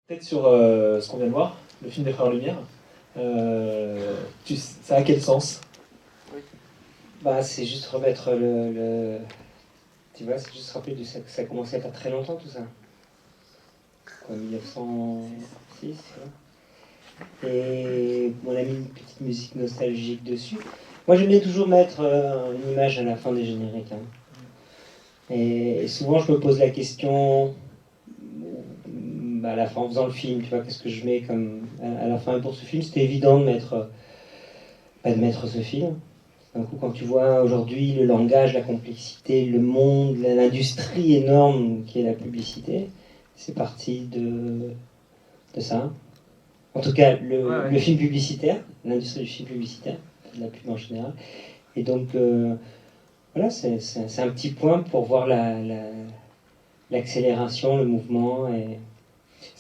Peut-être sur ce qu'on vient de voir, le film des Frères Lumière. Ça a quel sens? Bah, c'est juste remettre Tu vois, c'est juste rappeler que ça a commencé il n'y a pas très longtemps tout ça. Quoi, 1906, et on a mis une petite musique nostalgique dessus. Moi j'aime bien toujours mettre une image à la fin des génériques. Hein. Et souvent je me pose la question, à la fin en faisant le film, tu vois, qu'est-ce que je mets comme à la fin. Et pour ce film, c'était évident de mettre ce film. D'un coup, quand tu vois aujourd'hui le langage, la complexité, le monde, l'industrie énorme qui est la publicité, c'est parti de ça. En tout cas, le film publicitaire, l'industrie du film publicitaire, de la pub en général. Et donc, voilà, c'est un petit point pour voir l'accélération, le mouvement. Et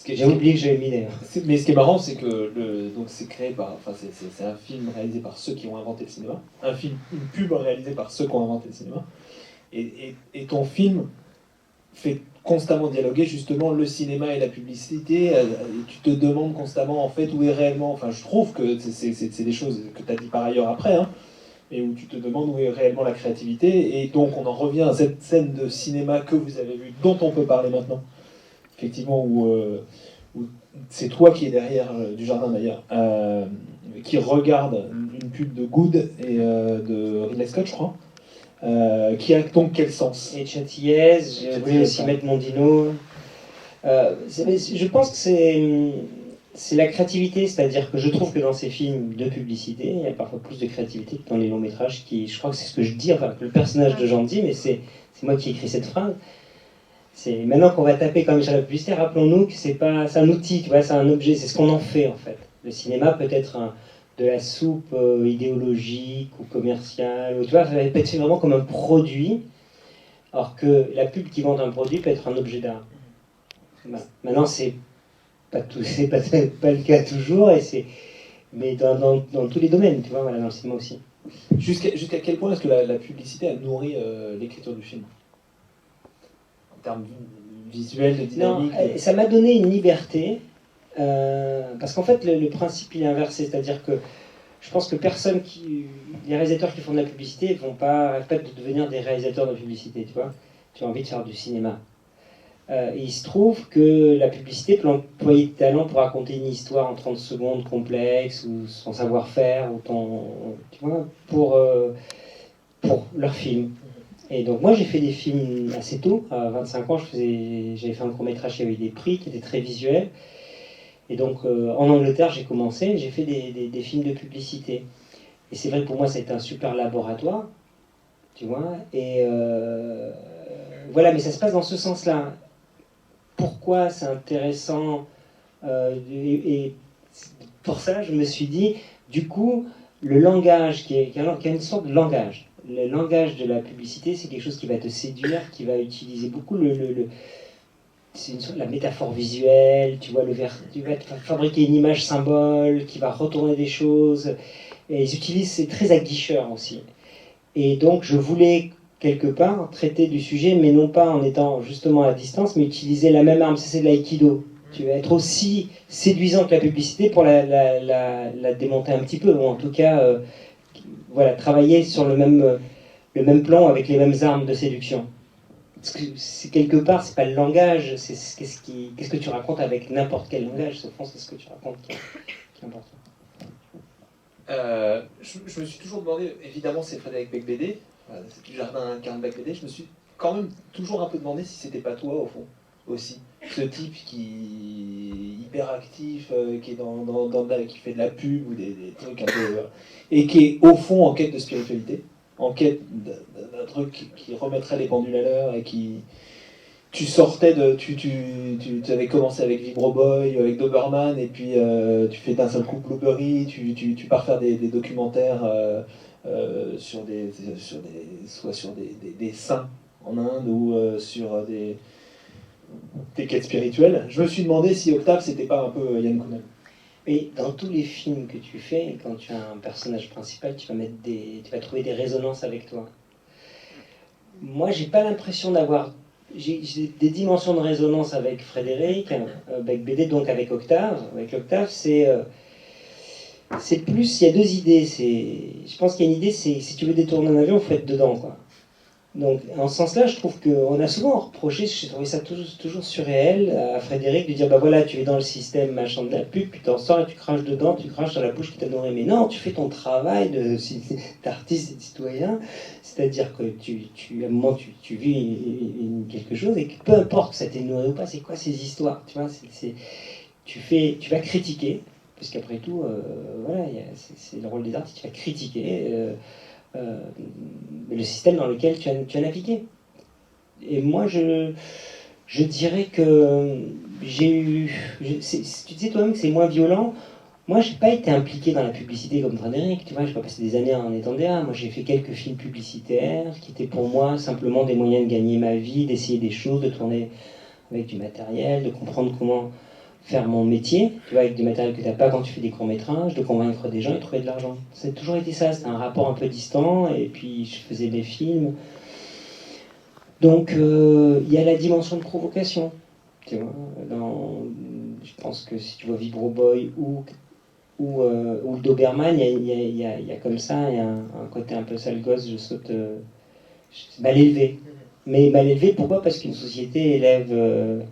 j'ai oublié que j'avais mis d'ailleurs. Mais ce qui est marrant, c'est que donc c'est créé par, enfin c'est un film réalisé par ceux qui ont inventé le cinéma, une pub réalisée par ceux qui ont inventé le cinéma, et ton film fait constamment dialoguer justement le cinéma et la publicité. Et tu te demandes constamment en fait où est réellement, enfin je trouve que c'est des choses que tu as dit par ailleurs après, hein, et où tu te demandes où est réellement la créativité. Et donc on en revient à cette scène de cinéma que vous avez vue, dont on peut parler maintenant, effectivement, où c'est toi qui es derrière du jardin d'ailleurs, qui regarde une pub de Good et de Ridley Scott, je crois, qui a donc quel sens? Et Châtillez, je voulais aussi mettre Mondino. Je pense que c'est la créativité, c'est-à-dire que je trouve que dans ces films de publicité, il y a parfois plus de créativité que dans les longs métrages, je crois que c'est ce que je dis, enfin que le personnage de Jean dit, mais c'est moi qui ai écrit cette phrase. C'est maintenant qu'on va taper quand même sur la publicité, rappelons-nous que c'est un outil, tu vois, c'est un objet, c'est ce qu'on en fait en fait. Le cinéma peut être de la soupe idéologique ou commerciale, ou, tu vois, ça peut être fait vraiment comme un produit, alors que la pub qui vend un produit peut être un objet d'art. Maintenant, c'est pas le cas toujours, mais dans tous les domaines, tu vois, voilà, dans le cinéma aussi. Jusqu'à quel point est-ce que la publicité a nourri l'écriture du film? En termes visuels, de dynamique? Non, ça m'a donné une liberté, parce qu'en fait, le principe il est inversé, c'est-à-dire que je pense que les réalisateurs qui font de la publicité vont pas de devenir des réalisateurs de publicité, tu vois. Tu as envie de faire du cinéma. Il se trouve que la publicité peut employer de talent pour raconter une histoire en 30 secondes complexe, ou son savoir-faire, ou tu vois, pour leur film. Et donc moi j'ai fait des films assez tôt, à 25 ans j'avais fait un court-métrage qui avait eu des prix, qui était très visuel. Et donc en Angleterre j'ai commencé, j'ai fait des films de publicité. Et c'est vrai que pour moi ça a été un super laboratoire, tu vois. Et voilà, mais ça se passe dans ce sens-là. Pourquoi c'est intéressant et pour ça, je me suis dit, du coup, le langage, qui a une sorte de langage. Le langage de la publicité, c'est quelque chose qui va te séduire, qui va utiliser beaucoup c'est une sorte de la métaphore visuelle, tu vois, tu vas fabriquer une image symbole qui va retourner des choses. Et ils utilisent, c'est très aguicheur aussi. Et donc, je voulais quelque part traiter du sujet, mais non pas en étant justement à distance, mais utiliser la même arme, c'est de l'aïkido. Tu vas être aussi séduisant que la publicité pour la démonter un petit peu, ou en tout cas, voilà, travailler sur le même plan avec les mêmes armes de séduction. Parce que c'est quelque part, c'est pas le langage, c'est qu'est-ce que tu racontes avec n'importe quel langage, au fond, c'est ce que tu racontes qui est important. Je me suis toujours demandé, évidemment c'est Frédéric Becbédé, c'est du jardin incarne Becbédé, je me suis quand même toujours un peu demandé si c'était pas toi au fond aussi. Ce type qui est hyper actif, qui est qui fait de la pub ou des trucs un peu. Et qui est au fond en quête de spiritualité, en quête d'un truc qui remettrait les pendules à l'heure et qui. Tu sortais de. Tu avais commencé avec Vibroboy, avec Doberman, et puis tu fais d'un seul coup Blueberry, tu pars faire des documentaires soit sur des saints en Inde ou sur des quêtes spirituelles. Je me suis demandé si Octave c'était pas un peu Yann Kounen. Et dans tous les films que tu fais, quand tu as un personnage principal, tu vas trouver des résonances avec toi. Moi, j'ai pas l'impression d'avoir j'ai des dimensions de résonance avec Frédéric, avec BD, donc avec Octave. Avec Octave, c'est plus, il y a deux idées. Je pense qu'il y a une idée, c'est si tu veux détourner un avion, il faut être dedans, quoi. Donc, en ce sens-là, je trouve qu'on a souvent reproché, j'ai trouvé ça toujours surréel à Frédéric de dire bah voilà, tu es dans le système machin de la pub, puis t'en sors et tu craches dedans, tu craches dans la bouche qui t'a nourri. Mais non, tu fais ton travail d'artiste et de citoyen, c'est-à-dire que à un moment, tu vis quelque chose et que peu importe que ça t'ait nourri ou pas, c'est quoi ces histoires, tu vois, tu vas critiquer, parce qu'après tout, voilà, c'est le rôle des artistes, tu vas critiquer. Le système dans lequel tu as navigué. Et moi, je dirais que j'ai eu... tu disais toi-même que c'est moins violent. Moi, j'ai pas été impliqué dans la publicité comme Frédéric, tu vois, j'ai pas passé des années en étant DA. Moi, j'ai fait quelques films publicitaires qui étaient pour moi simplement des moyens de gagner ma vie, d'essayer des choses, de tourner avec du matériel, de comprendre comment faire mon métier, tu vois, avec du matériel que tu n'as pas quand tu fais des courts-métrages, de convaincre des gens et de trouver de l'argent. Ça a toujours été ça, c'était un rapport un peu distant, et puis je faisais des films. Donc, il y a la dimension de provocation, tu vois. Je pense que si tu vois Vibro Boy ou Doberman, il y a comme ça, il y a un côté un peu sale gosse, je saute, mal élevé. Mais mal élevé, pourquoi? Parce qu'une société élève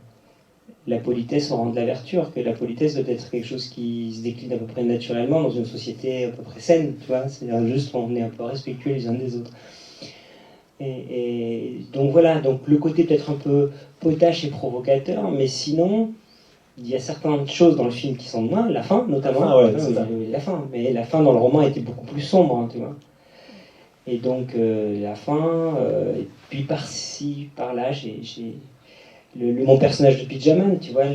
la politesse au rang de la vertu, alors que la politesse doit être quelque chose qui se décline à peu près naturellement dans une société à peu près saine, tu vois, c'est-à-dire juste on est un peu respectueux les uns des autres. Et donc voilà, donc le côté peut-être un peu potache et provocateur, mais sinon, il y a certaines choses dans le film qui sont de moins, la fin notamment, mais la fin dans le roman était beaucoup plus sombre, hein, tu vois. Et donc la fin, et puis par-ci, par-là, j'ai mon personnage de Pyjaman, tu vois,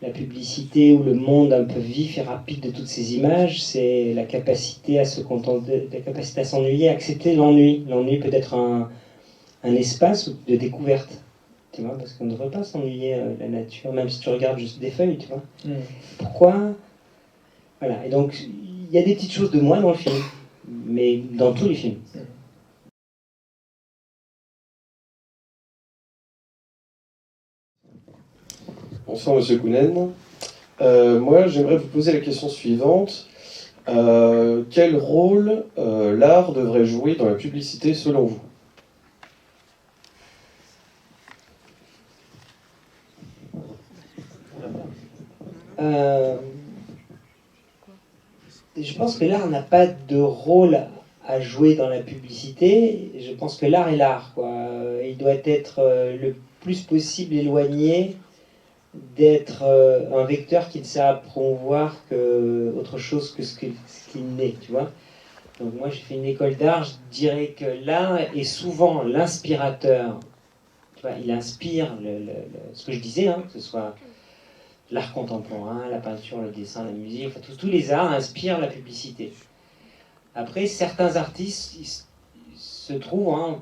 la publicité ou le monde un peu vif et rapide de toutes ces images, c'est la capacité à se contenter, la capacité à s'ennuyer, à accepter l'ennui. L'ennui peut être un espace de découverte, tu vois, parce qu'on ne devrait pas s'ennuyer la nature, même si tu regardes juste des feuilles, tu vois. Pourquoi? Voilà, et donc il y a des petites choses de moi dans le film, mais dans tous les films. Bonsoir Monsieur Kounen. Moi j'aimerais vous poser la question suivante. Quel rôle l'art devrait jouer dans la publicité selon vous? Je pense que l'art n'a pas de rôle à jouer dans la publicité. Je pense que l'art est l'art, quoi. Il doit être le plus possible éloigné d'être un vecteur qui ne sert à promouvoir que autre chose que ce qu'il n'est, tu vois. Donc moi j'ai fait une école d'art, je dirais que l'art est souvent l'inspirateur. Tu vois, il inspire ce que je disais, hein, que ce soit l'art contemporain, la peinture, le dessin, la musique, enfin, tous les arts inspirent la publicité. Après, certains artistes se trouvent, hein,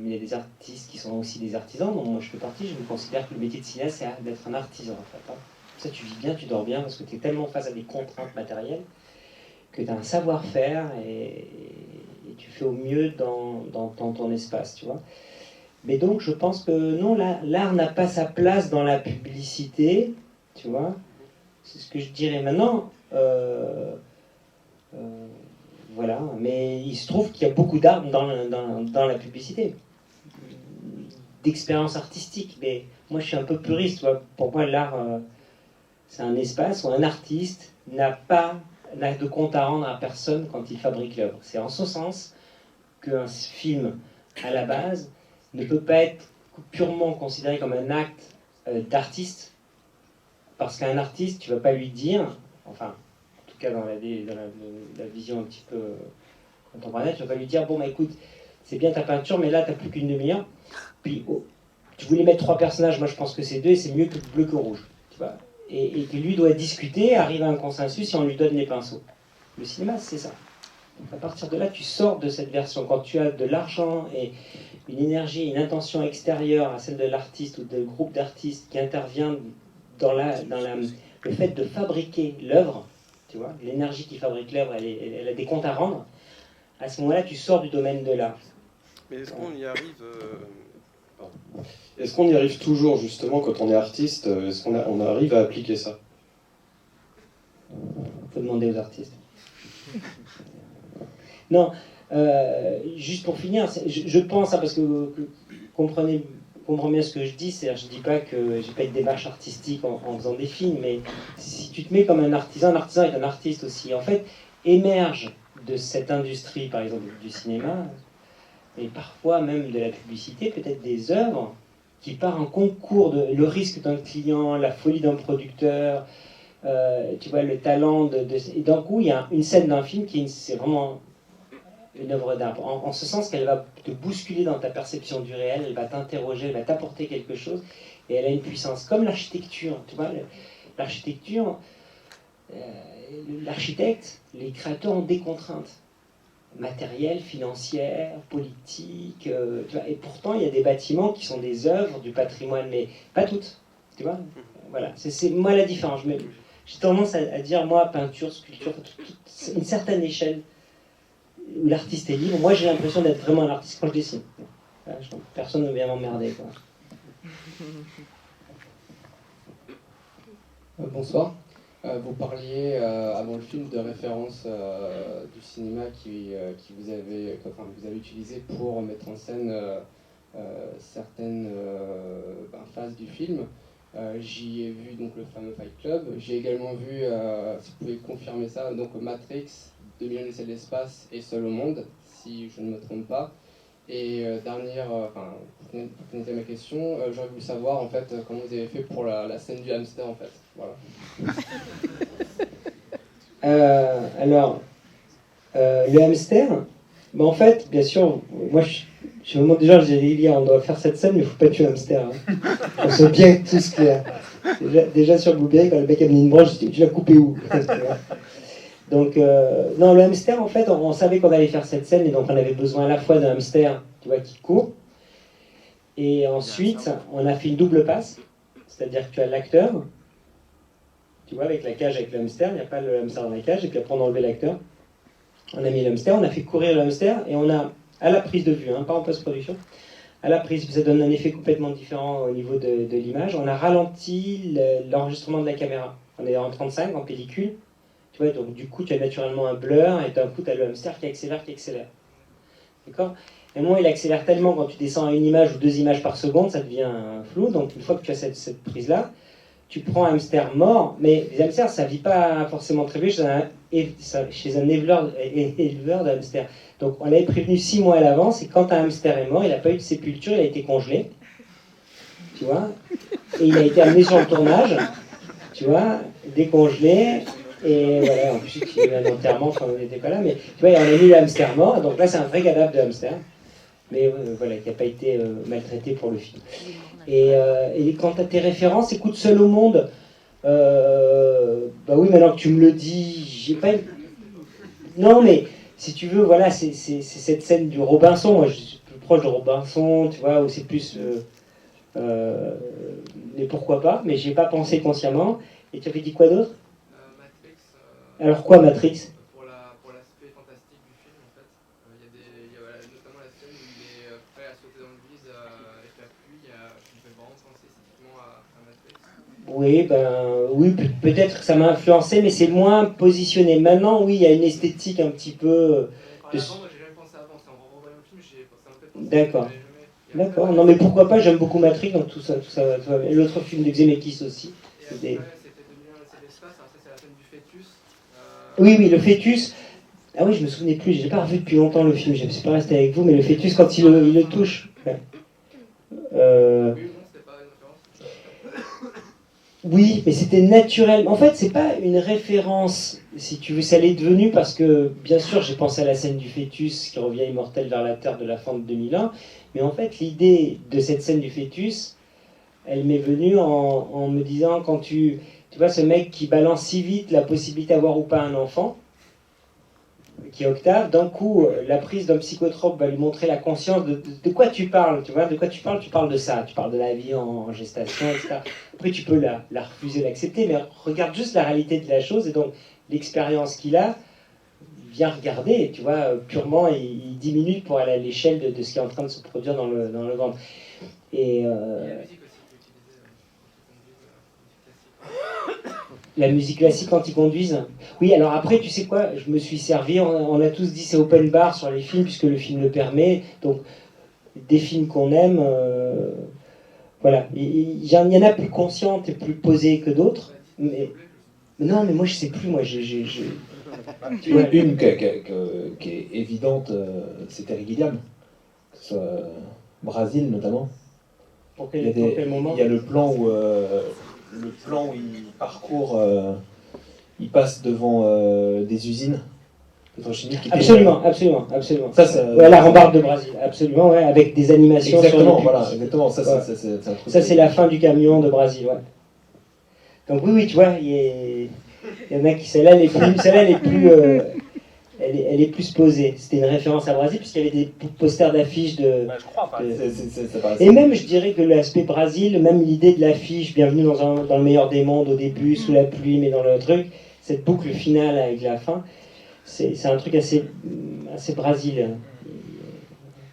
il y a des artistes qui sont aussi des artisans, dont moi je fais partie, je me considère que le métier de cinéaste c'est d'être un artisan en fait. Hein. Ça tu vis bien, tu dors bien, parce que tu es tellement face à des contraintes matérielles que tu as un savoir-faire et tu fais au mieux dans ton espace, tu vois. Mais donc je pense que non, l'art n'a pas sa place dans la publicité, tu vois. C'est ce que je dirais maintenant. Voilà, mais il se trouve qu'il y a beaucoup d'art dans la publicité, d'expérience artistique. Mais moi, je suis un peu puriste. Tu vois. Pour moi, l'art, c'est un espace où un artiste n'a de compte à rendre à personne quand il fabrique l'œuvre. C'est en ce sens qu'un film, à la base, ne peut pas être purement considéré comme un acte d'artiste, parce qu'un artiste, tu ne vas pas lui dire, enfin, en tout cas dans la vision un petit peu contemporaine, tu ne vas pas lui dire, bon, bah écoute, c'est bien ta peinture, mais là, tu n'as plus qu'une demi-heure. Puis, tu voulais mettre 3 personnages, moi je pense que c'est 2, et c'est mieux que bleu que rouge. Tu vois, et que lui doit discuter, arriver à un consensus, et on lui donne les pinceaux. Le cinéma, c'est ça. Donc à partir de là, tu sors de cette version. Quand tu as de l'argent et une énergie, une intention extérieure à celle de l'artiste ou de groupe d'artistes qui intervient dans le fait de fabriquer l'œuvre, tu vois, l'énergie qui fabrique l'œuvre, elle a des comptes à rendre. À ce moment-là, tu sors du domaine de l'art. Mais est-ce qu'on y arrive Est-ce qu'on y arrive toujours, justement, quand on est artiste? Est-ce qu'on arrive à appliquer ça? On peut demander aux artistes. Non, juste pour finir, je pense, hein, parce que comprenez bien ce que je dis, c'est-à-dire je dis pas que j'ai pas une démarche artistique en faisant des films, mais si tu te mets comme un artisan est un artiste aussi. En fait, émerge de cette industrie, par exemple du cinéma, et parfois même de la publicité, peut-être des œuvres qui partent en concours de le risque d'un client, la folie d'un producteur, tu vois, le talent et d'un coup, il y a une scène d'un film c'est vraiment une œuvre d'art. En ce sens qu'elle va te bousculer dans ta perception du réel, elle va t'interroger, elle va t'apporter quelque chose, et elle a une puissance. Comme l'architecture, tu vois, l'architecture, l'architecte, les créateurs ont des contraintes matérielles, financières, politiques, tu vois, et pourtant il y a des bâtiments qui sont des œuvres du patrimoine, mais pas toutes, tu vois. Voilà, c'est moi la différence. J'ai tendance à dire, moi, peinture, sculpture, une certaine échelle où l'artiste est libre. Moi, j'ai l'impression d'être vraiment un artiste quand je dessine. Personne ne vient m'emmerder, quoi. Bonsoir. Vous parliez avant le film de références du cinéma qui vous avez utilisé pour mettre en scène certaines phases du film. J'y ai vu donc le fameux Fight Club. J'ai également vu, si vous pouvez confirmer ça, donc Matrix, 2001 l'Odyssée de l'espace et Seul au monde, si je ne me trompe pas. Et pour finir ma question, j'aurais voulu savoir en fait comment vous avez fait pour la scène du hamster en fait. Voilà. Le hamster, ben en fait, bien sûr, moi je me demande déjà, j'ai dit, on doit faire cette scène, mais il ne faut pas tuer un hamster. Hein. On soit bien tous clairs. Déjà sur Blueberry, quand le mec a mis une branche, je dis, tu l'as coupé où? Donc, non, le hamster, en fait, on savait qu'on allait faire cette scène, et donc on avait besoin à la fois d'un hamster, tu vois, qui court, et ensuite, on a fait une double passe, c'est-à-dire que tu as l'acteur, tu vois, avec la cage, avec le hamster, il n'y a pas le hamster dans la cage, et puis après on a enlevé l'acteur, on a mis le hamster, on a fait courir le hamster, et on a, à la prise de vue, hein, pas en post-production, à la prise, ça donne un effet complètement différent au niveau de l'image, on a ralenti l'enregistrement de la caméra, on est en 35, en pellicule. Tu vois, donc du coup, tu as naturellement un blur, et d'un coup, tu as le hamster qui accélère. D'accord? Et au moment où il accélère tellement, quand tu descends à une image ou 2 images par seconde, ça devient flou. Donc une fois que tu as cette prise-là, tu prends un hamster mort, mais les hamsters, ça ne vit pas forcément très bien chez un éleveur de hamsters. Donc on l'avait prévenu 6 mois à l'avance, et quand un hamster est mort, il n'a pas eu de sépulture, il a été congelé. Tu vois? Et il a été amené sur le tournage, tu vois, décongelé. Et voilà, en plus, il y a eu un enterrement, enfin, on n'était pas là, mais tu vois, on a mis le hamster mort, donc là, c'est un vrai cadavre de hamster, mais voilà, qui n'a pas été maltraité pour le film. Et quant à tes références, écoute, Seul au monde, bah oui, maintenant que tu me le dis, j'ai pas. Non, mais si tu veux, voilà, c'est cette scène du Robinson, moi, je suis plus proche de Robinson, tu vois, où c'est plus. Mais pourquoi pas, mais j'ai pas pensé consciemment. Et tu avais dit quoi d'autre? Alors quoi, Matrix? Pour l'aspect fantastique du film, en fait, il y a notamment la scène où il est prêt à sauter dans le vide avec la pluie, qui me fait vraiment penser typiquement à Matrix. Oui, peut-être que ça m'a influencé, mais c'est moins positionné. Maintenant, oui, il y a une esthétique un petit peu. Moi, j'ai jamais pensé avant, c'est en revoyant le film, ça m'a fait penser. D'accord. D'accord. Non, mais pourquoi pas? J'aime beaucoup Matrix, donc tout ça. Et l'autre film de Zemeckis aussi. Et après, c'était 2001 l'Odyssée de l'espace, alors ça, c'est la scène du fœtus. Oui, le fœtus. Ah oui, je me souvenais plus, j'ai pas revu depuis longtemps le film, je ne suis pas resté avec vous, mais le fœtus, quand il le touche. Ouais. Oui, mais c'était naturel. En fait, c'est pas une référence, si tu veux, ça l'est devenu parce que, bien sûr, j'ai pensé à la scène du fœtus qui revient immortel vers la Terre de la fin de 2001, mais en fait, l'idée de cette scène du fœtus, elle m'est venue en me disant, quand tu vois ce mec qui balance si vite la possibilité d'avoir ou pas un enfant, qui est Octave, d'un coup, la prise d'un psychotrope va lui montrer la conscience de quoi tu parles, tu vois, de quoi tu parles de ça, tu parles de la vie en gestation, etc. Après, tu peux la refuser, l'accepter, mais regarde juste la réalité de la chose, et donc l'expérience qu'il a, vient regarder, tu vois, purement, il diminue pour aller à l'échelle de ce qui est en train de se produire dans le ventre. Et la musique aussi que tu utilisais la musique classique quand ils conduisent. Oui, alors après, tu sais quoi, je me suis servi, on a tous dit c'est open bar sur les films, puisque le film le permet. Donc, des films qu'on aime, voilà. Il y en a plus conscientes et plus posées que d'autres. Mais non, mais moi je sais plus, moi tu vois, Une qui est évidente, c'est Terry Gilliam. Que ce soit Brésil notamment. pour Il y a, quel moment il y a le plan où il parcourt, il passe devant des usines pétrochimiques. Absolument, absolument, absolument. Ça, ouais, la rambarde de Brésil, absolument, ouais, avec des animations exactement, sur les voilà, exactement. Ça, ouais. c'est un truc. Ça, c'est la fin du camion de Brésil, ouais. Donc oui, tu vois, il y en a qui, celle-là, elle est plus, elle est plus posée. C'était une référence à Brésil, puisqu'il y avait des posters d'affiches de... Je crois, enfin, Et même, je dirais que l'aspect Brésil, même l'idée de l'affiche, bienvenue dans le meilleur des mondes, au début, sous la pluie, mais dans le truc, cette boucle finale avec la fin, c'est un truc assez Brésil.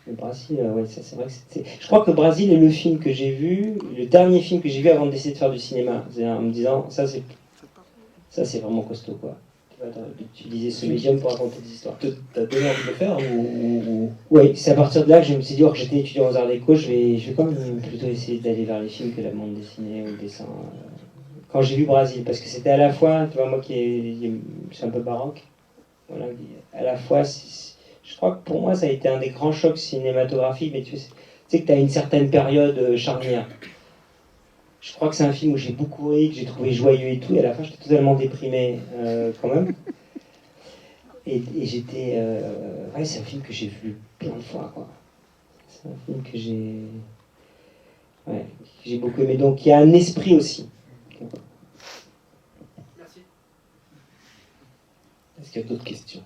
Le Brésil, ouais, ça c'est vrai que c'est... Je crois que Brésil est le film que j'ai vu, le dernier film que j'ai vu avant d'essayer de faire du cinéma. C'est en me disant, ça c'est vraiment costaud, quoi. Tu vois, d'utiliser ce médium pour raconter des histoires. T'as donné envie de le faire ou... Oui, c'est à partir de là que je me suis dit, que j'étais étudiant aux arts déco, je vais quand même plutôt essayer d'aller vers les films que la bande dessinée ou le dessin. Quand j'ai vu Brésil, parce que c'était à la fois, tu vois, moi je suis un peu baroque, voilà, à la fois, je crois que pour moi ça a été un des grands chocs cinématographiques, mais tu sais que tu as une certaine période charnière. Je crois que c'est un film où j'ai beaucoup ri, que j'ai trouvé joyeux et tout, et à la fin j'étais totalement déprimé quand même. Et j'étais... ouais, c'est un film que j'ai vu plein de fois, quoi. C'est un film que j'ai beaucoup aimé. Donc il y a un esprit aussi. Merci. Est-ce qu'il y a d'autres questions?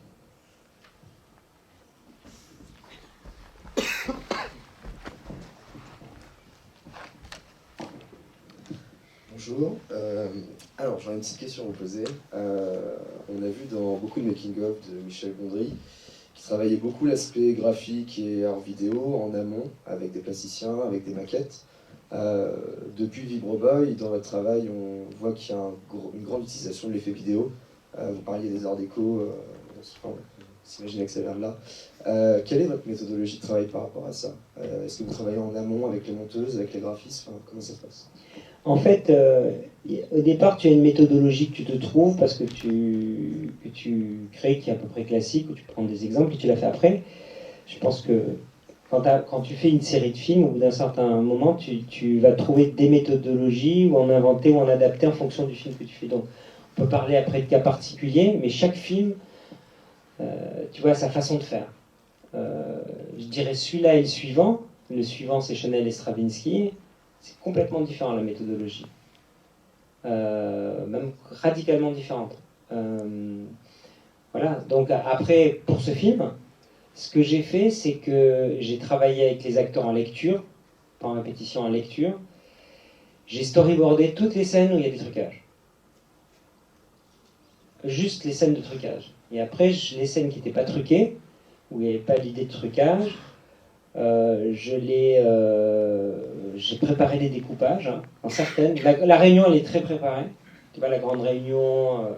Bonjour. Alors, j'aurais une petite question à vous poser. On a vu dans beaucoup de making-of de Michel Gondry qui travaillait beaucoup l'aspect graphique et art vidéo en amont, avec des plasticiens, avec des maquettes. Depuis Vibroboy, dans votre travail, on voit qu'il y a une grande utilisation de l'effet vidéo. Vous parliez des arts déco, on s'imaginait que ça vient de là. Quelle est votre méthodologie de travail par rapport à ça? Est-ce que vous travaillez en amont avec les monteuses, avec les graphistes? Comment ça se passe? En fait, au départ, tu as une méthodologie que tu te trouves parce que tu crées qui est à peu près classique, où tu prends des exemples et tu l'as fait après. Je pense que quand tu fais une série de films, au bout d'un certain moment, tu vas trouver des méthodologies ou en inventer ou en adapter en fonction du film que tu fais. Donc, on peut parler après de cas particuliers, mais chaque film, tu vois, a sa façon de faire. Je dirais celui-là et le suivant. Le suivant, c'est Chanel et Stravinsky. C'est complètement différent, la méthodologie. Même radicalement différente. Voilà. Donc après, pour ce film, ce que j'ai fait, c'est que j'ai travaillé avec les acteurs en lecture, pas en répétition, en lecture. J'ai storyboardé toutes les scènes où il y a des trucages. Juste les scènes de trucage. Et après, les scènes qui n'étaient pas truquées, où il n'y avait pas l'idée de trucage, j'ai préparé les découpages, hein, en certaines. La réunion, elle est très préparée. Tu vois, la grande réunion,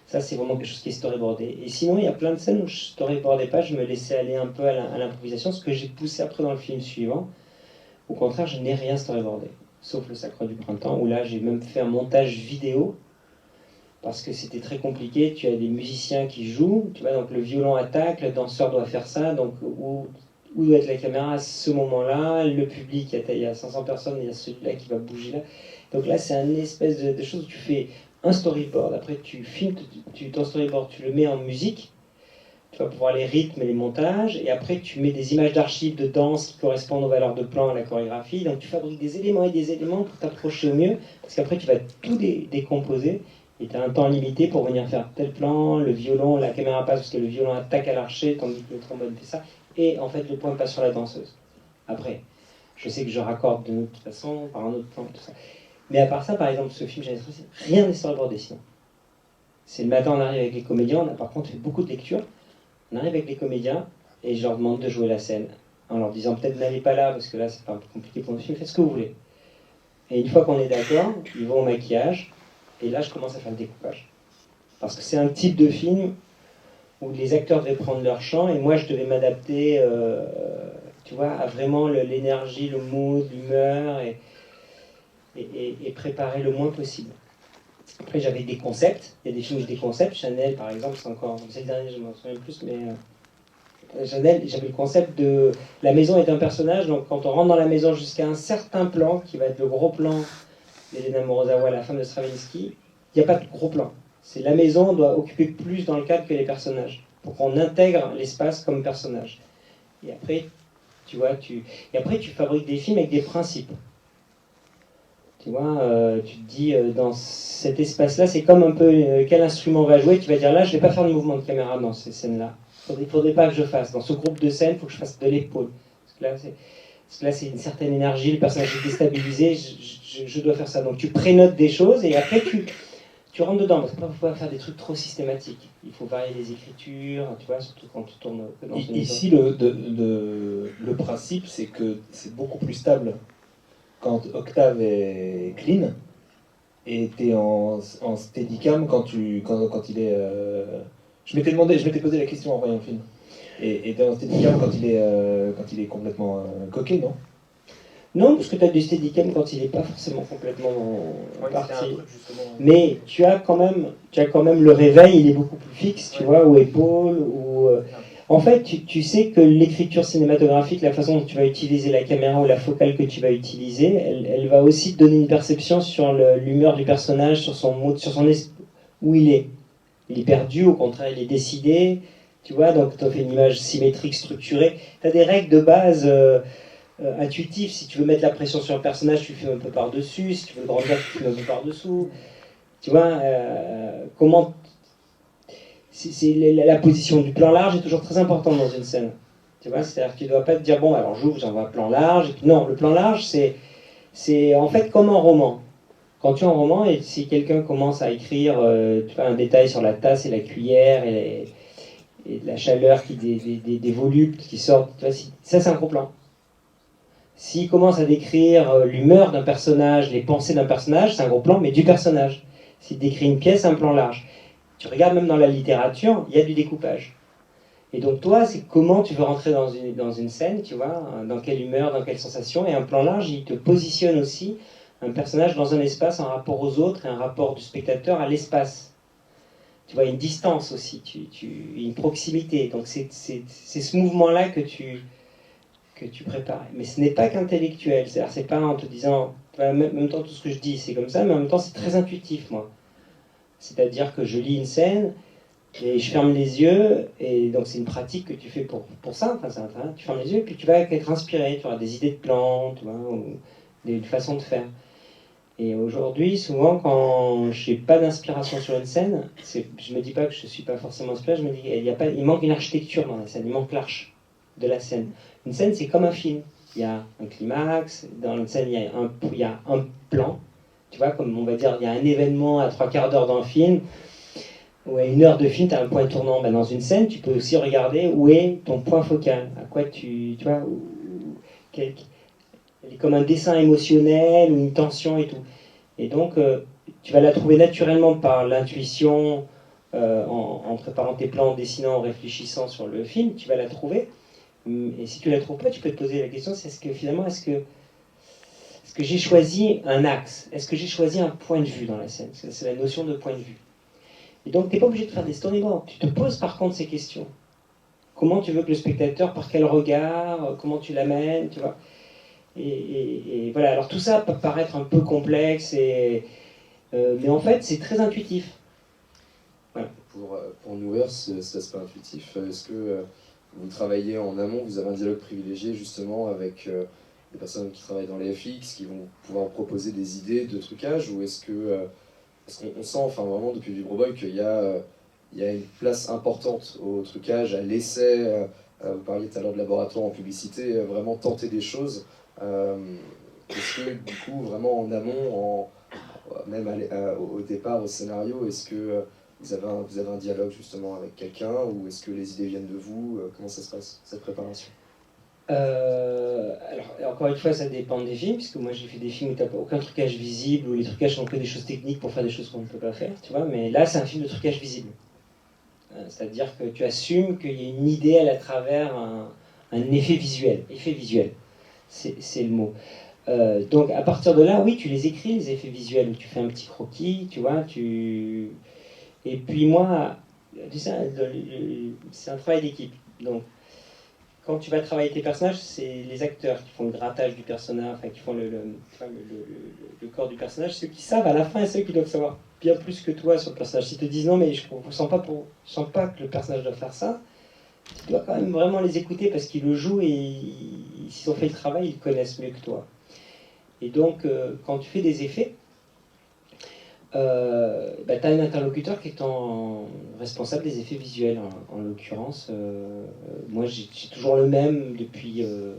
ça, c'est vraiment quelque chose qui est storyboardé. Et sinon, il y a plein de scènes où je storyboardais pas, je me laissais aller un peu à l'improvisation, ce que j'ai poussé après dans le film suivant. Au contraire, je n'ai rien storyboardé, sauf le Sacre du Printemps, où là, j'ai même fait un montage vidéo, parce que c'était très compliqué. Tu as des musiciens qui jouent, tu vois, donc le violon attaque, le danseur doit faire ça, donc où doit être la caméra à ce moment-là, le public, il y a 500 personnes, il y a celui-là qui va bouger là. Donc là, c'est une espèce de chose où tu fais un storyboard, après tu filmes ton storyboard, tu le mets en musique, tu vas pouvoir les rythmes et les montages, et après tu mets des images d'archives de danse qui correspondent aux valeurs de plan à la chorégraphie, donc tu fabriques des éléments et des éléments pour t'approcher au mieux, parce qu'après tu vas tout décomposer, et tu as un temps limité pour venir faire tel plan, le violon, la caméra passe parce que le violon attaque à l'archer, tandis que le trombone fait ça. Et en fait, le point passe sur la danseuse. Après, je sais que je raccorde de toute façon, par un autre plan, tout ça. Mais à part ça, par exemple, ce film, rien n'est storyboardé sinon. C'est le matin, on arrive avec les comédiens, on a par contre fait beaucoup de lectures. On arrive avec les comédiens, et je leur demande de jouer la scène en leur disant peut-être n'allez pas là, parce que là c'est pas un peu compliqué pour notre film, faites ce que vous voulez. Et une fois qu'on est d'accord, ils vont au maquillage, et là je commence à faire le découpage. Parce que c'est un type de film où les acteurs devaient prendre leur champ, et moi je devais m'adapter, tu vois, à vraiment l'énergie, le mood, l'humeur, et préparer le moins possible. Après j'avais des concepts, il y a des films où j'ai des concepts, Chanel par exemple, c'est encore, c'est le dernier, je m'en souviens plus, mais Chanel, j'avais le concept de la maison est un personnage, donc quand on rentre dans la maison jusqu'à un certain plan, qui va être le gros plan d'Elena Morozawa, la femme de Stravinsky, il n'y a pas de gros plan. C'est la maison doit occuper plus dans le cadre que les personnages, pour qu'on intègre l'espace comme personnage. Et après, tu vois, et après tu fabriques des films avec des principes. Tu vois, tu te dis, dans cet espace-là, c'est comme un peu quel instrument va jouer. Tu vas dire, là, je ne vais pas faire de mouvement de caméra dans ces scènes-là. Il ne faudrait pas que je fasse. Dans ce groupe de scènes, il faut que je fasse de l'épaule. Parce que là, c'est une certaine énergie, le personnage est déstabilisé, je dois faire ça. Donc tu prénotes des choses et après tu rentres dedans. Parce qu'il ne faut pas faire des trucs trop systématiques. Il faut varier les écritures, tu vois, surtout quand tu tournes dans une Ici, le principe, c'est que c'est beaucoup plus stable quand Octave est clean, et t'es en steadicam quand il est... Je m'étais posé la question en voyant le film. Et t'es en steadicam quand il est complètement coquet, non? Non, parce que tu as du steadicam quand il n'est pas forcément complètement Ouais, parti. c'était un truc, justement. Mais tu as quand même le réveil, il est beaucoup plus fixe, tu vois, ou épaule, ou... En fait, tu sais que l'écriture cinématographique, la façon dont tu vas utiliser la caméra ou la focale que tu vas utiliser, elle va aussi te donner une perception sur l'humeur du personnage, sur son mood, sur où il est. Il est perdu, au contraire, il est décidé, tu vois, donc tu as fait une image symétrique, structurée. Tu as des règles de base intuitives. Si tu veux mettre la pression sur un personnage, tu le fais un peu par-dessus. Si tu veux le grandir, tu le fais un peu par-dessous. Tu vois, comment... la position du plan large est toujours très importante dans une scène. Tu vois, c'est-à-dire que tu ne dois pas te dire, bon, alors j'ouvre, j'envoie un plan large. Et puis, non, le plan large, c'est en fait comme un roman. Quand tu es en roman, et si quelqu'un commence à écrire tu vois, un détail sur la tasse et la cuillère et la chaleur, des volutes qui sortent, tu vois, ça c'est un gros plan. S'il commence à décrire l'humeur d'un personnage, les pensées d'un personnage, c'est un gros plan, mais du personnage. S'il décrit une pièce, c'est un plan large. Tu regardes même dans la littérature, il y a du découpage. Et donc toi, c'est comment tu veux rentrer dans une scène, tu vois, dans quelle humeur, dans quelle sensation, et un plan large, il te positionne aussi un personnage dans un espace en rapport aux autres et un rapport du spectateur à l'espace. Tu vois, une distance aussi, une proximité. Donc c'est ce mouvement-là que tu prépares. Mais ce n'est pas qu'intellectuel, c'est-à-dire c'est pas en te disant, en même temps tout ce que je dis c'est comme ça, mais en même temps c'est très intuitif, moi. C'est-à-dire que je lis une scène, et je ferme les yeux, et donc c'est une pratique que tu fais pour ça, enfin, tu fermes les yeux, et puis tu vas être inspiré, tu auras des idées de plans, tu vois, ou des façons de faire. Et aujourd'hui, souvent, quand je n'ai pas d'inspiration sur une scène, je me dis pas que je ne suis pas forcément inspiré, je me dis il manque une architecture dans la scène, il manque l'arche de la scène. Une scène, c'est comme un film. Il y a un climax, dans une scène, il y a un plan, tu vois, comme on va dire, il y a un événement à 3/4 d'heure dans le film, ou à 1 heure de film, tu as un point tournant. Ben, dans une scène, tu peux aussi regarder où est ton point focal, à quoi tu vois, comme un dessin émotionnel ou une tension et tout. Et donc, tu vas la trouver naturellement par l'intuition, en préparant tes plans, en dessinant, en réfléchissant sur le film, tu vas la trouver. Et si tu la trouves pas, tu peux te poser la question, c'est est-ce que j'ai choisi un axe? Est-ce que j'ai choisi un point de vue dans la scène? C'est la notion de point de vue. Et donc, tu n'es pas obligé de faire des storyboards. Tu te poses par contre ces questions. Comment tu veux que le spectateur, par quel regard, comment tu l'amènes, tu vois? Et voilà, alors tout ça peut paraître un peu complexe, mais en fait c'est très intuitif. Voilà. Pour nourrir cet aspect intuitif, est-ce que vous travaillez en amont, vous avez un dialogue privilégié justement avec des personnes qui travaillent dans les FX, qui vont pouvoir proposer des idées de trucage, ou est-ce qu'on sent enfin, vraiment depuis Vibroboy qu'il y a une place importante au trucage, à l'essai, vous parliez tout à l'heure de laboratoire en publicité, vraiment tenter des choses. Est-ce que du coup, vraiment en amont, même au départ, au scénario, est-ce que vous avez un dialogue justement avec quelqu'un, ou est-ce que les idées viennent de vous? Comment ça se passe, cette préparation? Alors, encore une fois, ça dépend des films, puisque moi j'ai fait des films où t'as aucun trucage visible, où les trucages sont que des choses techniques pour faire des choses qu'on ne peut pas faire, tu vois, mais là c'est un film de trucage visible. C'est-à-dire que tu assumes qu'il y a une idée à travers un effet visuel. Effet visuel, c'est le mot. Donc à partir de là, oui, tu les écris, les effets visuels, où tu fais un petit croquis, tu vois, Et puis moi, tu sais, c'est un travail d'équipe. Donc quand tu vas travailler tes personnages, c'est les acteurs qui font le grattage du personnage, enfin qui font le corps du personnage, ceux qui savent à la fin et ceux qui doivent savoir bien plus que toi sur le personnage. S'ils te disent non mais je ne sens pas que le personnage doit faire ça, tu dois quand même vraiment les écouter parce qu'ils le jouent et s'ils ont fait le travail, ils connaissent mieux que toi. Et donc quand tu fais des effets, tu as un interlocuteur qui est responsable des effets visuels. En l'occurrence, moi j'ai toujours le même depuis le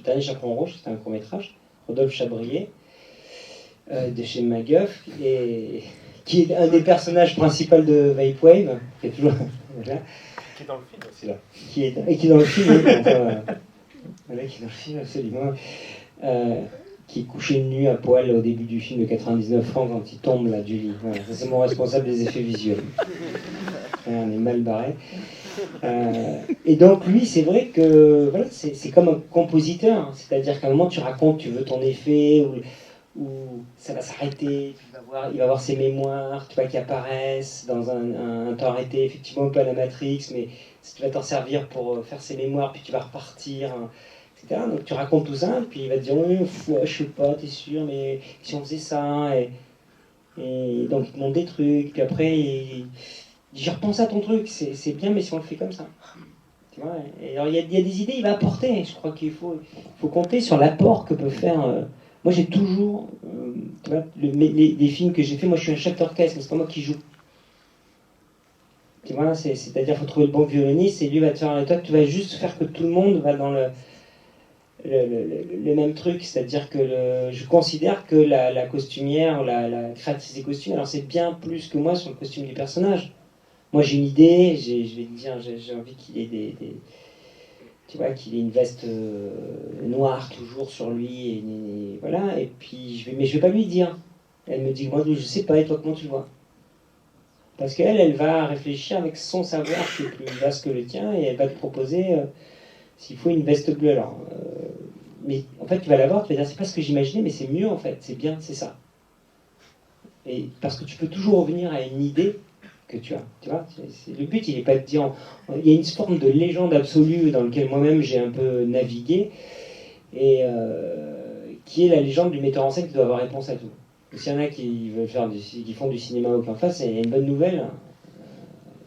dernier Chaperon Rouge, c'était un court-métrage, Rodolphe Chabrier, de chez Maguff, et qui est un des personnages principaux de Vapewave, qui est toujours. Voilà. Qui est dans le film aussi, là. Qui est dans le film, voilà, qui est dans le film, absolument. Qui est couché nu à poil au début du film de 99 francs quand il tombe là du lit. Voilà, ça c'est mon responsable des effets visuels. On est mal barré. Et donc lui, c'est vrai que voilà, c'est comme un compositeur, c'est-à-dire qu'à un moment tu racontes, tu veux ton effet, ou ça va s'arrêter, il va avoir ses mémoires, tu vois, qui apparaissent dans un temps arrêté, effectivement un peu à la Matrix, mais tu vas t'en servir pour faire ses mémoires, puis tu vas repartir. Etc. Donc tu racontes tout ça, puis il va te dire oui, je sais pas, t'es sûr, mais si on faisait ça, et donc il te montre des trucs, puis après il dit je repense à ton truc, c'est bien, mais si on le fait comme ça. Tu vois, et alors il y a des idées, il va apporter, je crois qu'il faut compter sur l'apport que peut faire. Moi j'ai toujours, tu vois, les films que j'ai fait, moi je suis un chef d'orchestre, mais c'est pas moi qui joue. Tu vois, c'est-à-dire qu'il faut trouver le bon violoniste, et lui va te faire, et toi tu vas juste faire que tout le monde va dans le même truc, c'est-à-dire que je considère que la costumière, la créatrice des costumes, alors c'est bien plus que moi sur le costume du personnage. Moi j'ai une idée, je vais te dire, j'ai envie qu'il ait tu vois, qu'il ait une veste noire toujours sur lui, et voilà, et puis mais je vais pas lui dire. Elle me dit, moi je sais pas, et toi comment tu le vois? Parce qu'elle va réfléchir avec son savoir qui est plus vaste que le tien, et elle va te proposer s'il faut une veste bleue. Alors, mais en fait, tu vas la voir, tu vas dire, c'est pas ce que j'imaginais, mais c'est mieux en fait, c'est bien, c'est ça. Et parce que tu peux toujours revenir à une idée que tu as. Tu vois, le but, il n'est pas de dire. Il y a une forme de légende absolue dans laquelle moi-même j'ai un peu navigué, et qui est la légende du metteur en scène qui doit avoir réponse à tout. S'il y en a qui veulent qui font du cinéma aucun face, il y a une bonne nouvelle,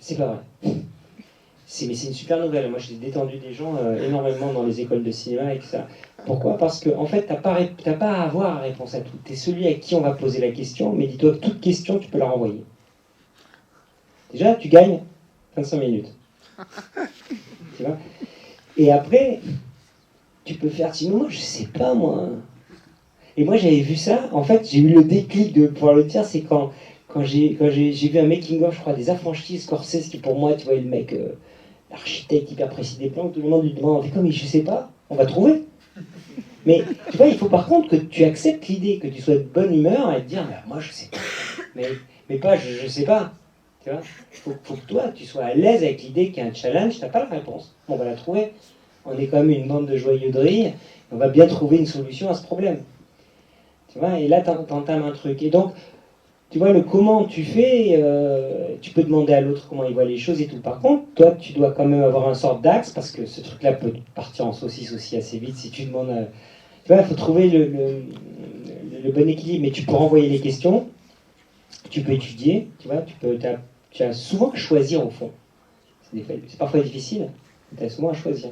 c'est pas vrai. Mais c'est une super nouvelle. Moi, j'ai détendu des gens énormément dans les écoles de cinéma et que ça. Pourquoi? Parce que en fait, t'as pas à avoir la réponse à tout. T'es celui à qui on va poser la question, mais dis-toi que toute question, tu peux la renvoyer. Déjà, tu gagnes 25 minutes. Tu vois? Et après, tu peux faire. Sinon, moi, je sais pas, moi. Et moi, j'avais vu ça. En fait, j'ai eu le déclic de pouvoir le dire. C'est quand j'ai vu un making-of, je crois, des Affranchis Scorsese, qui pour moi, tu vois, le mec. L'architecte hyper précis des plans, tout le monde lui demande, on fait comme, je sais pas, on va trouver. Mais tu vois, il faut par contre que tu acceptes l'idée, que tu sois de bonne humeur et te dire, moi je sais pas. Mais pas, je sais pas. Tu vois, faut que toi, tu sois à l'aise avec l'idée qu'il y a un challenge, t'as pas la réponse. On va la trouver. On est quand même une bande de joyeux drilles, on va bien trouver une solution à ce problème. Tu vois, et là, t'entames un truc. Et donc, tu vois, le comment tu fais, tu peux demander à l'autre comment il voit les choses et tout. Par contre, toi, tu dois quand même avoir une sorte d'axe, parce que ce truc-là peut partir en saucisse aussi assez vite si tu demandes... Tu vois, il faut trouver le bon équilibre, mais tu peux renvoyer les questions, tu peux étudier, tu vois, tu as souvent à choisir au fond. C'est parfois difficile, mais tu as souvent à choisir.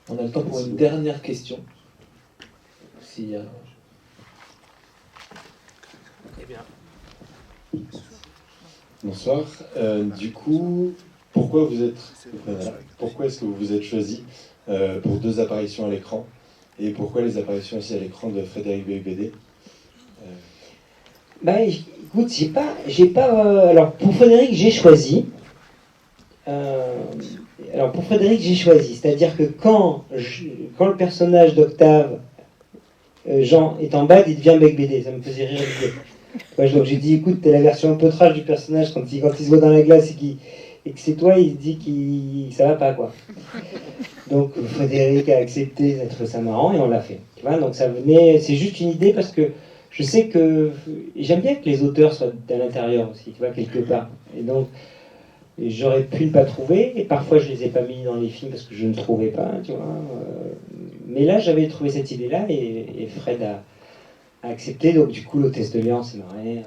On a le temps pour une dernière question. S'il y a... Eh bien. Bonsoir. Du coup, pourquoi est-ce que vous vous êtes choisi pour 2 apparitions à l'écran, et pourquoi les apparitions aussi à l'écran de Frédéric Beigbeder? Bah, écoute, j'ai pas. Alors pour Frédéric, j'ai choisi Alors pour Frédéric, j'ai choisi. C'est-à-dire que quand le personnage d'Octave, Jean, est en bad, il devient Bec BD. Ça me faisait rire l'idée. Ouais, donc j'ai dit, écoute, t'es la version un peu trash du personnage quand il se voit dans la glace et que c'est toi, il se dit que ça va pas, quoi. Donc Frédéric a accepté, il a trouvé ça marrant et on l'a fait. Tu vois, donc ça venait, c'est juste une idée parce que je sais que j'aime bien que les auteurs soient à l'intérieur aussi, tu vois, quelque part. Et donc j'aurais pu ne pas trouver et parfois je les ai pas mis dans les films parce que je ne trouvais pas, tu vois. Mais là j'avais trouvé cette idée-là et Fred a accepté, donc du coup l'hôtesse de Léon s'est marrée.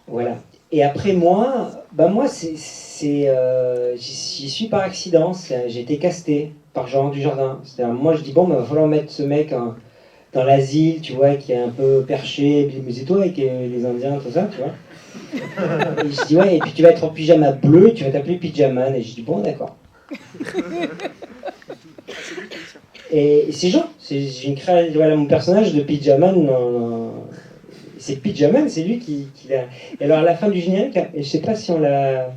Voilà. Et après moi, j'y suis par accident, j'ai été casté par Jean Dujardin. C'est-à-dire, moi je dis bon, va falloir mettre ce mec dans l'asile, tu vois, qui est un peu perché, mais toi avec les Indiens, tout ça, tu vois. Et je dis ouais, et puis tu vas être en pyjama bleu, tu vas t'appeler Pyjaman. Et je dis bon, d'accord. Et c'est Jean, j'ai créé, voilà, mon personnage de Pyjaman, c'est Pyjaman, c'est lui qui l'a. Et alors à la fin du générique, et je sais pas si on l'a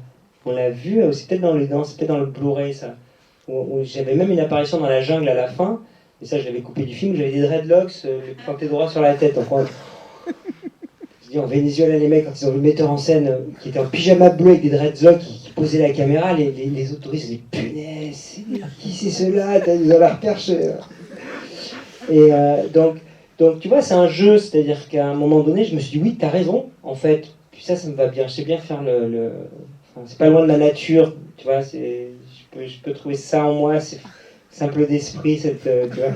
vu, c'est peut-être dans le Blu-ray ça, où j'avais même une apparition dans la jungle à la fin, et ça je l'avais coupé du film, j'avais des dreadlocks plantés droit sur la tête. Donc je dis en Venezuela, les mecs, quand ils ont vu le metteur en scène qui était en pyjama bleu avec des dreadlocks qui posait la caméra, les autoristes disaient punaise, qui c'est ceux-là, ils ont l'air perchés. Et donc tu vois, c'est un jeu, c'est-à-dire qu'à un moment donné, je me suis dit oui, t'as raison, en fait. Puis ça me va bien. Je sais bien faire enfin, c'est pas loin de la nature, tu vois. Je peux trouver ça en moi, c'est simple d'esprit, cette, tu vois,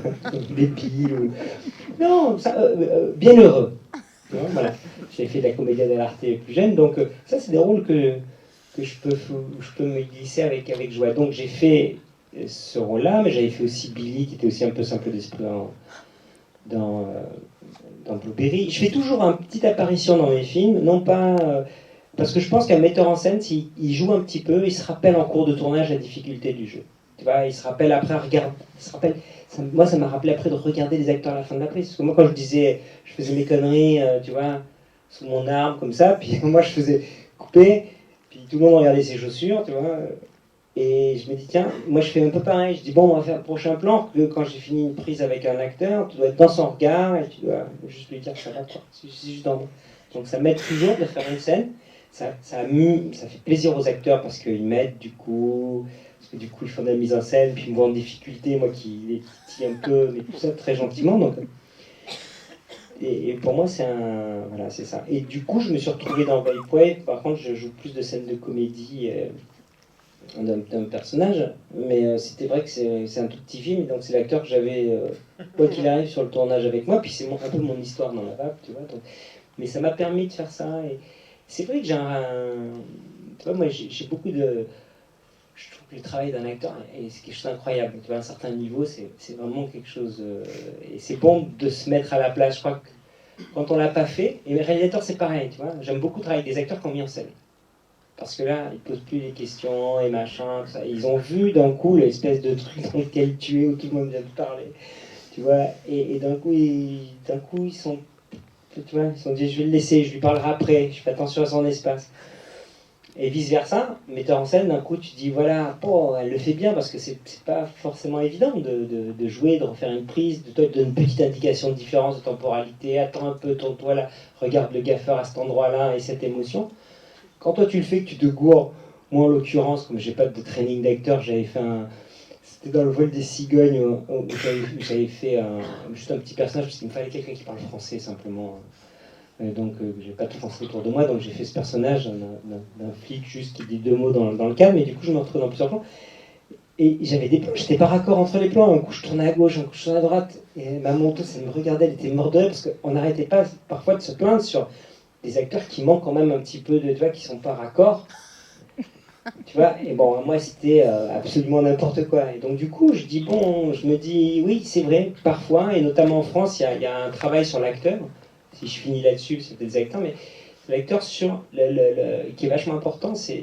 des piles. Non, bien heureux. Tu vois, voilà. J'ai fait de la comédia dell'arte plus jeune, donc ça, c'est des rôles que je peux me glisser avec joie. Donc j'ai fait ce rôle-là, mais j'avais fait aussi Billy, qui était aussi un peu simple d'esprit dans Blueberry. Je fais toujours une petite apparition dans mes films, non pas parce que je pense qu'un metteur en scène, s'il joue un petit peu, il se rappelle en cours de tournage la difficulté du jeu. Tu vois, il se rappelle après, moi ça m'a rappelé après de regarder les acteurs à la fin de la prise. Parce que moi quand je faisais mes conneries, tu vois, sous mon arme comme ça, puis moi je faisais couper, puis tout le monde regardait ses chaussures, tu vois. Et je me dis, tiens, moi je fais un peu pareil. Je dis, bon, on va faire le prochain plan. Que quand j'ai fini une prise avec un acteur, tu dois être dans son regard et tu dois juste lui dire que ça va, quoi. C'est juste dans. Donc ça m'aide toujours de faire une scène. Ça fait plaisir aux acteurs parce qu'ils m'aident du coup. Parce que du coup, ils font de la mise en scène, puis ils me voient en difficulté, moi qui les titille un peu, mais tout ça très gentiment. Donc. Et pour moi, voilà, c'est ça. Et du coup, je me suis retrouvé dans Vaporwave. Par contre, je joue plus de scènes de comédie. D'un personnage, mais c'était vrai que c'est un tout petit film, donc c'est l'acteur que j'avais, quoi qu'il arrive, sur le tournage avec moi, puis c'est un peu mon histoire dans la vague, tu vois. Donc, mais ça m'a permis de faire ça, et c'est vrai que tu vois, moi j'ai beaucoup de. Je trouve que le travail d'un acteur, et c'est quelque chose d'incroyable, tu vois, à un certain niveau, c'est vraiment quelque chose. Et c'est bon de se mettre à la place, je crois que quand on l'a pas fait, et les réalisateurs c'est pareil, tu vois, j'aime beaucoup travailler avec des acteurs qui ont mis en scène. Parce que là, ils ne posent plus les questions et machin, tout ça. Ils ont vu d'un coup l'espèce de truc dans lequel tu es, où tout le monde vient de parler. Tu vois, et d'un coup, ils sont. Tu vois, ils sont dit, je vais le laisser, je lui parlerai après, je fais attention à son espace. Et vice-versa, metteur en scène, d'un coup, tu dis, voilà, oh, elle le fait bien, parce que c'est pas forcément évident de jouer, de refaire une prise, de te donner une petite indication de différence de temporalité, attends un peu, tourne-toi là, regarde le gaffeur à cet endroit-là et cette émotion. Quand toi tu le fais, que tu te gourres, moi en l'occurrence, comme j'ai pas de training d'acteur, j'avais fait c'était dans le vol des cigognes où j'avais fait juste un petit personnage parce qu'il me fallait quelqu'un qui parle français simplement. Donc j'ai pas tout français autour de moi, donc j'ai fait ce personnage d'un flic juste qui dit 2 mots dans le calme, et du coup je me retrouve dans plusieurs plans. Et j'avais des plans, j'étais pas raccord entre les plans, un coup je tournais à gauche, un coup je tournais à droite, et ma monteuse elle me regardait, elle était morte de rire parce qu'on n'arrêtait pas parfois de se plaindre sur des acteurs qui manquent quand même un petit peu de, tu vois, qui sont pas raccords, tu vois. Et bon, moi c'était absolument n'importe quoi. Et donc du coup, je me dis oui, c'est vrai, parfois, et notamment en France, il y a un travail sur l'acteur. Si je finis là-dessus, c'est des acteurs, mais l'acteur sur qui est vachement important, c'est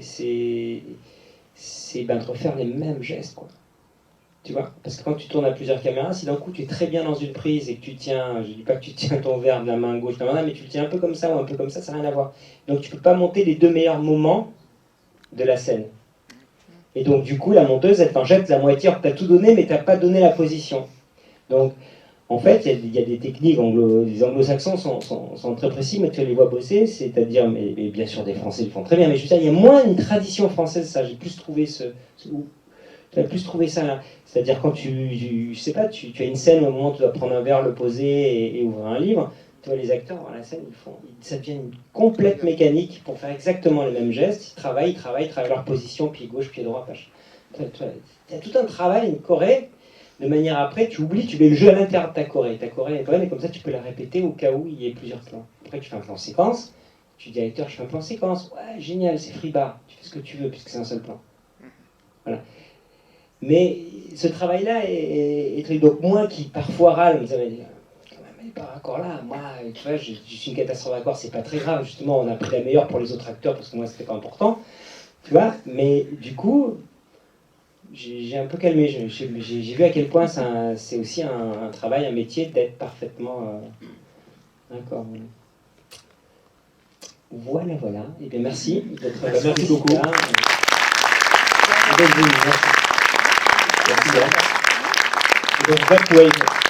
de refaire les mêmes gestes, quoi. Tu vois, parce que quand tu tournes à plusieurs caméras, si d'un coup tu es très bien dans une prise et que tu tiens, je dis pas que tu tiens ton verre de la main gauche, mais tu le tiens un peu comme ça ou un peu comme ça n'a rien à voir. Donc tu peux pas monter les 2 meilleurs moments de la scène. Et donc, du coup, la monteuse, elle t'en jette la moitié. Alors, tu as tout donné, mais tu n'as pas donné la position. Donc, en fait, il y a des techniques, les anglo-saxons sont très précis, mais tu les vois bosser, c'est-à-dire, mais bien sûr, des Français le font très bien, mais je veux dire, il y a moins une tradition française, ça, j'ai plus trouvé j'ai plus trouvé ça là. C'est-à-dire, quand je sais pas, tu as une scène où, au moment où tu dois prendre un verre, le poser et ouvrir un livre, tu vois, les acteurs dans la scène, ça devient une complète mécanique pour faire exactement les mêmes gestes, ils travaillent leur position, pied gauche, pied droit, tu as tout un travail, une choré, de manière après, tu oublies, tu mets le jeu à l'intérieur de ta choré. Ta choré est bonne et comme ça, tu peux la répéter au cas où il y ait plusieurs plans. Après, tu fais un plan séquence, tu dis à l'acteur, je fais un plan séquence, ouais, génial, c'est freebar, tu fais ce que tu veux puisque c'est un seul plan. Voilà. Mais ce travail-là est très... Donc moi qui parfois râle, me disais, mais par accord là, moi, tu vois, je suis une catastrophe d'accord, c'est pas très grave, justement, on a pris la meilleure pour les autres acteurs parce que moi, c'était pas important, tu vois, mais du coup, j'ai un peu calmé, j'ai vu à quel point c'est aussi un travail, un métier d'être parfaitement d'accord. Voilà. Et bien merci d'être merci beaucoup. Merci. Merci. Et donc, Back Wave.